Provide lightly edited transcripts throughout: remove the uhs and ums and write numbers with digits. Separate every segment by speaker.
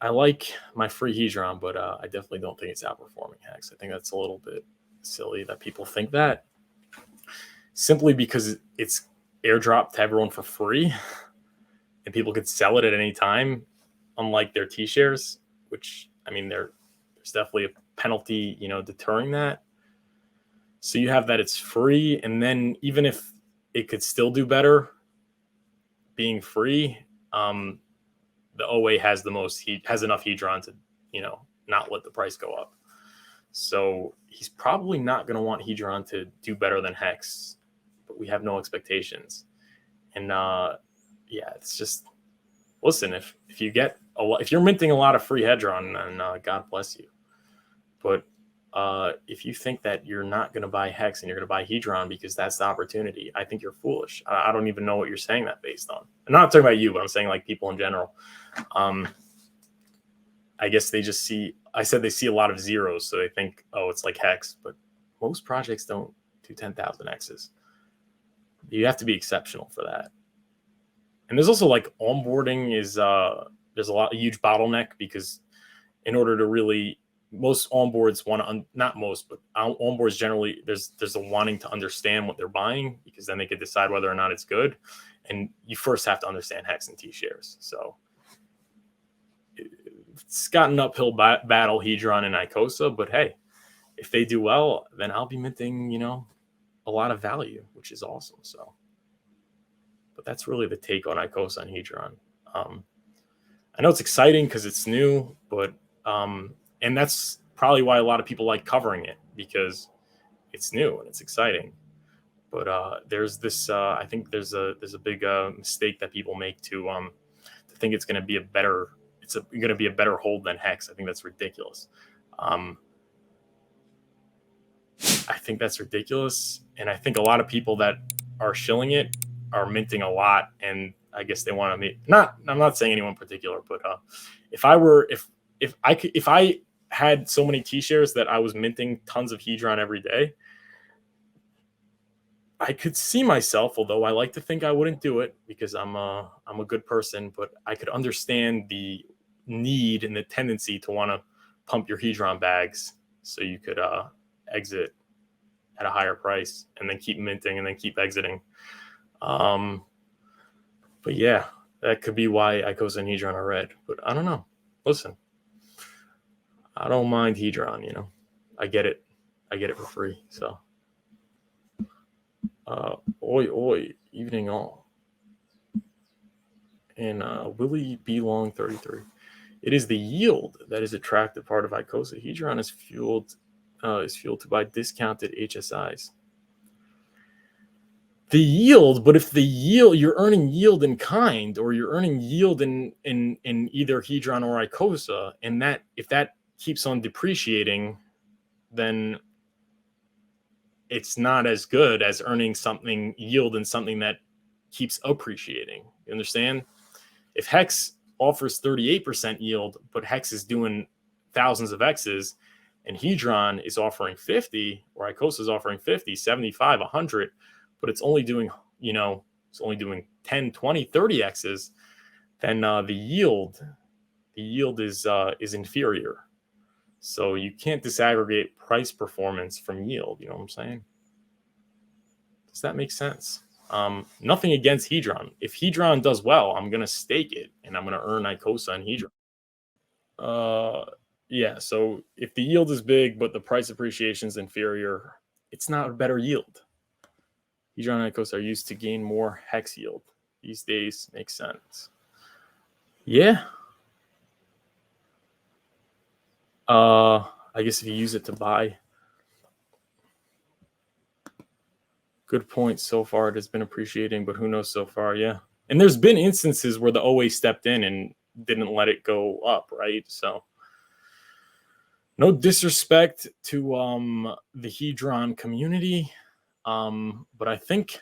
Speaker 1: I like my free Hedron, but I definitely don't think it's outperforming HEX. I think that's a little bit silly that people think that, simply because it's airdropped to everyone for free and people could sell it at any time, unlike their T shares, which, I mean, there's definitely a penalty, deterring that. So you have that it's free, and then even if it could still do better being free, the OA has has enough Hedron to, not let the price go up. So he's probably not going to want Hedron to do better than HEX, but we have no expectations. And yeah, it's just, listen, if you get if you're minting a lot of free Hedron, then God bless you. But if you think that you're not going to buy HEX and you're going to buy Hedron because that's the opportunity, I think you're foolish. I don't even know what you're saying that based on. I'm not talking about you, but I'm saying like people in general. I guess they just I said they see a lot of zeros, so they think, oh, it's like HEX, but most projects don't do 10,000 X's. You have to be exceptional for that. And there's also like onboarding is there's a huge bottleneck, because in order to really, most onboards want to, not most, but onboards generally, there's a wanting to understand what they're buying, because then they could decide whether or not it's good. And you first have to understand HEX and T shares. So it's got an uphill battle, Hedron and Icosa, but hey, if they do well, then I'll be minting, a lot of value, which is awesome. So, but that's really the take on Icosa and Hedron. I know it's exciting because it's new, but and that's probably why a lot of people like covering it, because it's new and it's exciting. But there's this, I think there's a big mistake that people make to think it's going to be going to be a better hold than HEX. I think that's ridiculous. I think that's ridiculous, and I think a lot of people that are shilling it are minting a lot, and I guess they want to meet. I'm not saying anyone in particular, but if I had so many T shares that I was minting tons of Hedron every day, I could see myself, although I like to think I wouldn't do it because I'm a good person, but I could understand the need and the tendency to want to pump your Hedron bags so you could exit at a higher price and then keep minting and then keep exiting. But yeah, that could be why Icosa and Hedron are red, but I don't know. Listen, I don't mind Hedron, I get it for free. So oi, evening all. And Willie B. Long 33. It is the yield that is attractive part of Icosa. Hedron is fueled to buy discounted HSIs. The yield, but if the yield, you're earning yield in kind, or you're earning yield in either Hedron or Icosa, and that if that keeps on depreciating, then it's not as good as earning something yield in something that keeps appreciating. You understand? If HEX offers 38% yield, but HEX is doing thousands of X's, and Hedron is offering 50, or Icosa is offering 50, 75, 100, but it's only doing, it's only doing 10, 20, 30 X's, then the yield is inferior. So you can't disaggregate price performance from yield. You know what I'm saying? Does that make sense? Nothing against Hedron. If Hedron does well, I'm going to stake it and I'm going to earn Icosa and Hedron. Yeah, so if the yield is big, but the price appreciation is inferior, it's not a better yield. Hedron and Icosa are used to gain more HEX yield these days. Makes sense. Yeah. I guess if you use it to buy. Good point. So far, it has been appreciating, but who knows so far? Yeah. And there's been instances where the OA stepped in and didn't let it go up, right? So no disrespect to the Hedron community, but I think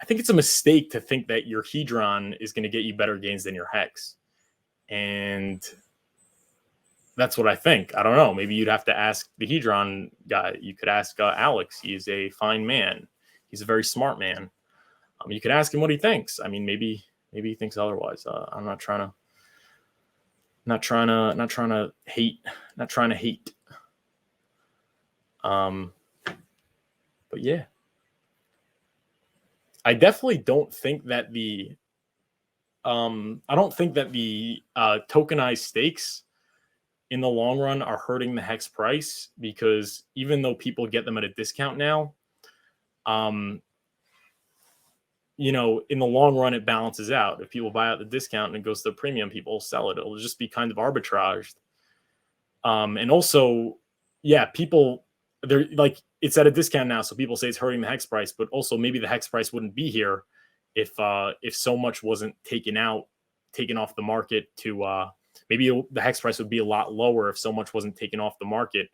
Speaker 1: it's a mistake to think that your Hedron is going to get you better gains than your HEX. And that's what I think. I don't know. Maybe you'd have to ask the Hedron guy. You could ask Alex. He's a fine man. He's a very smart man. You could ask him what he thinks. I mean, maybe he thinks otherwise. I'm not trying Not trying to hate. But yeah, I definitely don't think that the tokenized stakes in the long run are hurting the hex price, because even though people get them at a discount now, in the long run, it balances out. If people buy out the discount and it goes to the premium, people will sell it. It'll just be kind of arbitraged. And also, yeah, people, they're like, it's at a discount now, so people say it's hurting the hex price, but also maybe the hex price wouldn't be here if so much wasn't taken off the market to maybe the hex price would be a lot lower if so much wasn't taken off the market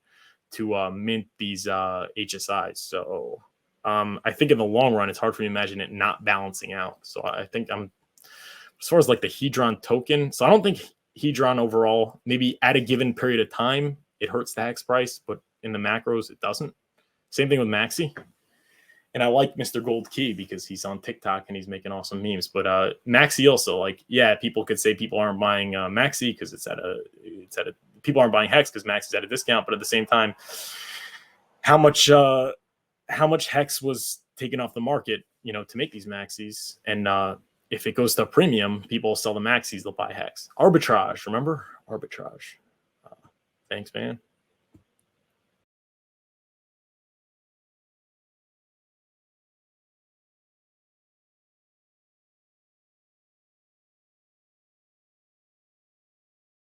Speaker 1: to mint these HSIs. So I think in the long run, it's hard for me to imagine it not balancing out. So I think as far as like the Hedron token, so I don't think Hedron overall, maybe at a given period of time, it hurts the hex price, but in the macros, it doesn't. Same thing with Maxi. And I like Mr. Gold Key because he's on TikTok and he's making awesome memes. But Maxi also, like, yeah, people could say people aren't buying Maxi because people aren't buying Hex because Maxi's at a discount. But at the same time, how much Hex was taken off the market, to make these Maxis, and if it goes to a premium, people sell the Maxis, they'll buy Hex. Arbitrage, remember? Arbitrage. Thanks, man.